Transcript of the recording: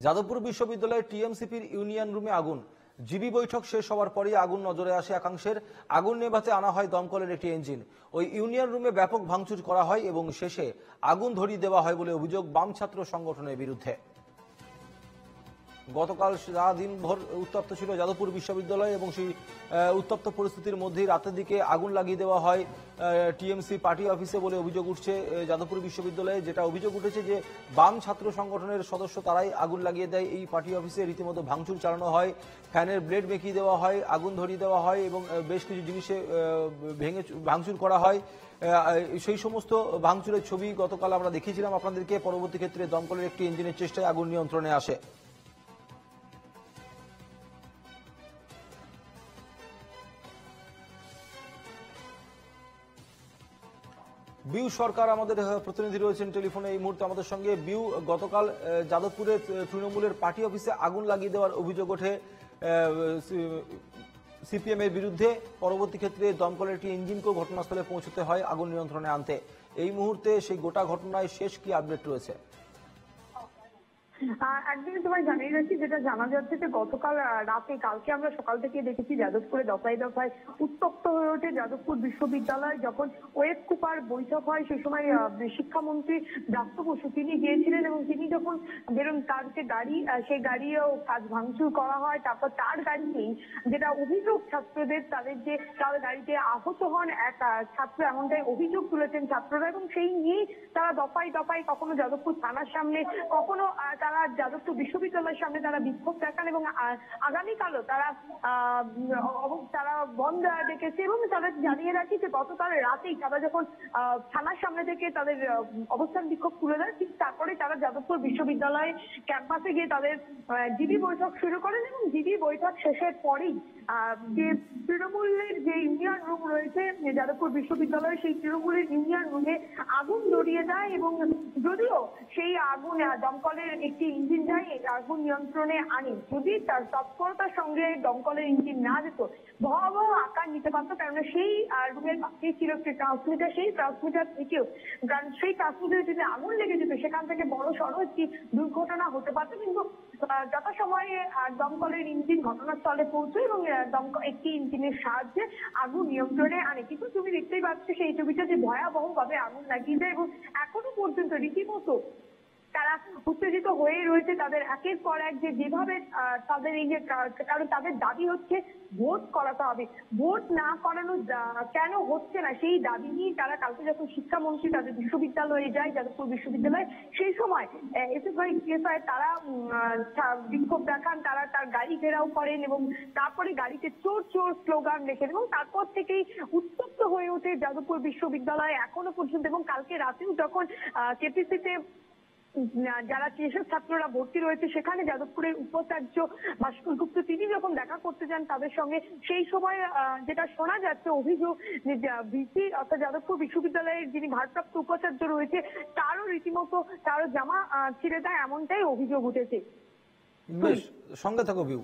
যাদবপুর বিশ্ববিদ্যালয়ের টিএমসিপির ইউনিয়ন রুমে আগুন। জিবি বৈঠক শেষ হওয়ার পরই আগুন নজরে আসে একাংশের। আগুন নেভাতে আনা হয় দমকলের একটি ইঞ্জিন। ওই ইউনিয়ন রুমে ব্যাপক ভাঙচুর করা হয় এবং শেষে আগুন ধরিয়ে দেওয়া হয় বলে অভিযোগ বাম ছাত্র সংগঠনের বিরুদ্ধে। গতকাল সারাদিনভর উত্তপ্ত ছিল যাদবপুর বিশ্ববিদ্যালয় এবং সেই উত্তপ্ত পরিস্থিতির মধ্যেই রাতের দিকে আগুন লাগিয়ে দেওয়া হয় টিএমসি পার্টি অফিসে বলে অভিযোগ উঠছে যাদবপুর বিশ্ববিদ্যালয়ে। যেটা অভিযোগ উঠেছে যে বাম ছাত্র সংগঠনের সদস্য তারাই আগুন লাগিয়ে দেয় এই পার্টি অফিসে। রীতিমতো ভাঙচুর চালানো হয়, ফ্যানের ব্লেড মেকিয়ে দেওয়া হয়, আগুন ধরিয়ে দেওয়া হয় এবং বেশ কিছু জিনিসে ভেঙে ভাঙচুর করা হয়। সেই সমস্ত ভাঙচুরের ছবি গতকাল আমরা দেখিয়েছিলাম আপনাদেরকে। পরবর্তী ক্ষেত্রে দমকলের একটি ইঞ্জিনের চেষ্টায় আগুন নিয়ন্ত্রণে আসে। বিউ সরকার আমাদের প্রতিনিধি রয়েছেন টেলিফোনে এই মুহূর্তে আমাদের সঙ্গে। বিউ, গতকাল যাদবপুরের তৃণমূলের পার্টি অফিসে আগুন লাগিয়ে দেওয়ার অভিযোগ ওঠে সিপিএম এর বিরুদ্ধে। পরবর্তী ক্ষেত্রে দমকলের একটি ইঞ্জিনকেও ঘটনাস্থলে পৌঁছতে হয় আগুন নিয়ন্ত্রণে আনতে। এই মুহূর্তে সেই গোটা ঘটনায় শেষ কি আপডেট রয়েছে? একদিন তোমায় জানিয়ে রাখি, যেটা জানা যাচ্ছে যে গতকাল রাতে, কালকে আমরা সকাল থেকে দেখেছি যাদবপুরে দফায় দফায় উত্তপ্ত হয়ে ওঠে যাদবপুর বিশ্ববিদ্যালয়। যখন ওয়েব কুপার বৈঠক হয় সেই সময় শিক্ষামন্ত্রী ব্রাত্য বসু তিনি গিয়েছিলেন এবং তিনি যখন বেরোন তার যে গাড়ি, সেই গাড়িও কাজ ভাঙচুর করা হয়। তারপর তার গাড়িতেই, যেটা অভিযোগ ছাত্রদের, তাদের যে তার গাড়িতে আহত হন এক ছাত্র, এমনটাই অভিযোগ তুলেছেন ছাত্ররা এবং সেই নিয়েই তারা দফায় দফায় কখনো যাদবপুর থানার সামনে, কখনো তারা যাদবপুর বিশ্ববিদ্যালয়ের সামনে তারা বিক্ষোভ দেখান এবং আগামীকালও তারা বন্ধ ডেকেছে। এবং তারা জানিয়ে রাখি যে গতকাল রাতেই তারা যখন থানার সামনে থেকে তাদের অবস্থান বিক্ষোভ তুলে দেয়, ঠিক তারপরে তারা যাদবপুর বিশ্ববিদ্যালয় ক্যাম্পাসে গিয়ে তাদের জিবি বৈঠক শুরু করেন এবং জিবি বৈঠক শেষের পরেই যে তৃণমূলের যে ইউনিয়ন রুম রয়েছে যাদবপুর বিশ্ববিদ্যালয়ে, সেই তৃণমূলের ইউনিয়ন রুমে আগুন ধরিয়ে দেয় এবং যদিও সেই আগুন দমকলের একটি ইঞ্জিন যায় আগুন নিয়ন্ত্রণে আনে, যদি তার তৎপরতার সঙ্গে দমকলের ইঞ্জিন না যেত ভয়াবহ আকার নিতে পারতো। কেননা সেই রুমের পাশেই ছিল একটি ট্রান্সমিটার, সেই ট্রান্সমিটার থেকেও, কারণ সেই ট্রান্সমিটারে যদি আগুন লেগে যেত সেখান থেকে বড় সড়ো একটি দুর্ঘটনা হতে পারত। কিন্তু যথাসময়ে দমকলের ইঞ্জিন ঘটনাস্থলে পৌঁছে এবং একটি ইঞ্জিনের সাহায্যে আগুন নিয়ন্ত্রণে আনে। কিন্তু তুমি দেখতেই পাচ্ছ সেই ছবিটা যে ভয়াবহ ভাবে আগুন লাগিয়ে দেয় এবং এখনো পর্যন্ত রীতিমতো তারা উত্তেজিত হয়ে রয়েছে। তাদের একের পর এক যেভাবে তাদের এই যে, কারণ তাদের দাবি হচ্ছে ভোট করাতে হবে, ভোট না করানো কেন হচ্ছে না সেই দাবি নিয়ে তারা কালকে যখন শিক্ষামন্ত্রী তাদের বিশ্ববিদ্যালয়ে যায়, যাদবপুর বিশ্ববিদ্যালয়ে, সেই সময় এসএফআই ডিএসআই তারা বিক্ষোভ দেখান, তারা তার গাড়ি ঘেরাও করেন এবং তারপরে গাড়িতে চোর চোর স্লোগান লেখেন এবং তারপর থেকেই উত্তপ্ত হয়ে ওঠে যাদবপুর বিশ্ববিদ্যালয় এখনো পর্যন্ত। এবং কালকে রাতেও যখন কেপিসিতে যারা যেসব ছাত্ররা ভর্তি রয়েছে সেখানে যাদবপুরের উপাচার্য ভাস্কর গুপ্ত তিনি যখন দেখা করতে যান তাদের সঙ্গে, সেই সময় যেটা শোনা যাচ্ছে অভিযোগ যে ভিসি অর্থাৎ যাদবপুর বিশ্ববিদ্যালয়ের যিনি ভারপ্রাপ্ত উপাচার্য রয়েছে তারও রীতিমতো জামা ছিঁড়ে দেয়, এমনটাই অভিযোগ উঠেছে। বেশ, সঙ্গে থাকো বিউ।